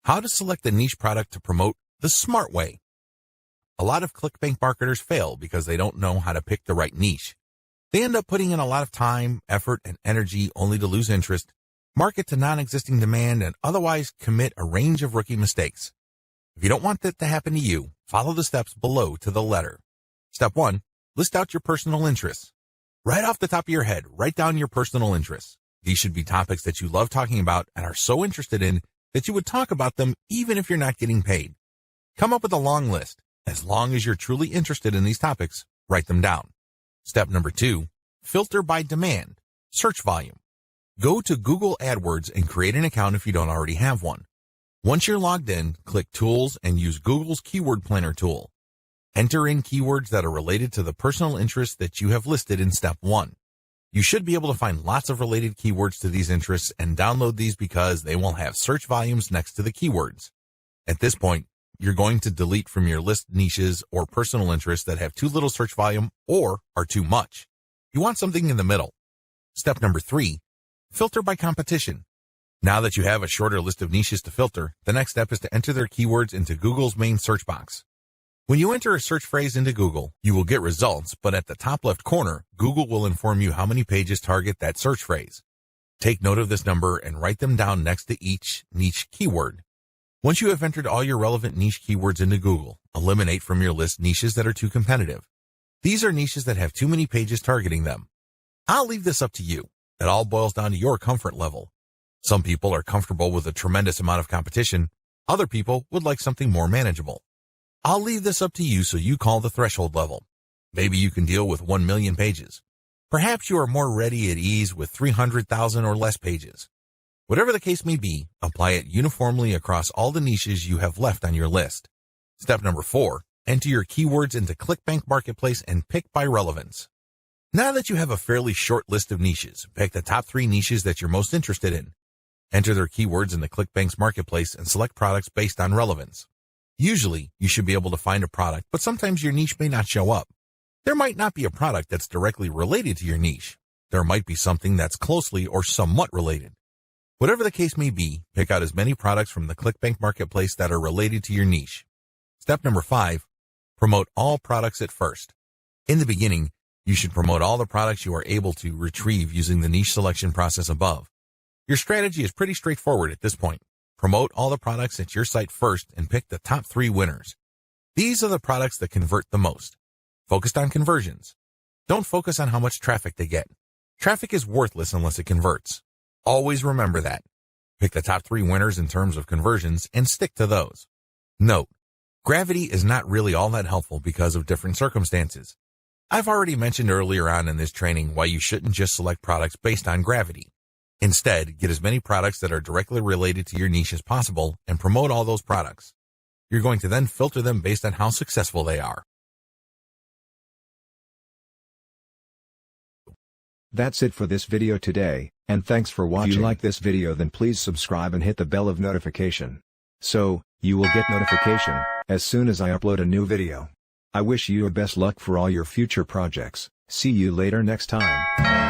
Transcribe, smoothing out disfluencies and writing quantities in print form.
How to select the niche product to promote the smart way. A lot of ClickBank marketers fail because they don't know how to pick the right niche. They end up putting in a lot of time, effort, and energy only to lose interest, market to non-existing demand, and otherwise commit a range of rookie mistakes. If you don't want that to happen to you, follow the steps below to the letter. Step 1. List out your personal interests. Right off the top of your head, write down your personal interests. These should be topics that you love talking about and are so interested in that you would talk about them even if you're not getting paid. Come up with a long list. As long as you're truly interested in these topics, write them down. Step number 2. Filter by demand. Search volume. Go to Google AdWords and create an account if you don't already have one. Once you're logged in, click Tools and use Google's Keyword Planner tool. Enter in keywords that are related to the personal interests that you have listed in Step 1. You should be able to find lots of related keywords to these interests and download these because they will have search volumes next to the keywords. At this point, you're going to delete from your list niches or personal interests that have too little search volume or are too much. You want something in the middle. Step number 3, filter by competition. Now that you have a shorter list of niches to filter, the next step is to enter their keywords into Google's main search box. When you enter a search phrase into Google, you will get results, but at the top left corner, Google will inform you how many pages target that search phrase. Take note of this number and write them down next to each niche keyword. Once you have entered all your relevant niche keywords into Google, eliminate from your list niches that are too competitive. These are niches that have too many pages targeting them. I'll leave this up to you. It all boils down to your comfort level. Some people are comfortable with a tremendous amount of competition. Other people would like something more manageable. I'll leave this up to you so you call the threshold level. Maybe you can deal with 1 million pages. Perhaps you are more ready at ease with 300,000 or less pages. Whatever the case may be, apply it uniformly across all the niches you have left on your list. Step number 4, enter your keywords into ClickBank Marketplace and pick by relevance. Now that you have a fairly short list of niches, pick the top 3 niches that you're most interested in. Enter their keywords into ClickBank's Marketplace and select products based on relevance. Usually, you should be able to find a product, but sometimes your niche may not show up. There might not be a product that's directly related to your niche. There might be something that's closely or somewhat related. Whatever the case may be, pick out as many products from the ClickBank Marketplace that are related to your niche. Step number 5, promote all products at first. In the beginning, you should promote all the products you are able to retrieve using the niche selection process above. Your strategy is pretty straightforward at this point. Promote all the products at your site first and pick the top 3 winners. These are the products that convert the most. Focused on conversions. Don't focus on how much traffic they get. Traffic is worthless unless it converts. Always remember that. Pick the top 3 winners in terms of conversions and stick to those. Note, gravity is not really all that helpful because of different circumstances. I've already mentioned earlier on in this training why you shouldn't just select products based on gravity. Instead, get as many products that are directly related to your niche as possible and promote all those products. You're going to then filter them based on how successful they are. That's it for this video today, and thanks for watching. If you like this video, then please subscribe and hit the bell of notification. So, you will get notification as soon as I upload a new video. I wish you the best luck for all your future projects. See you later next time.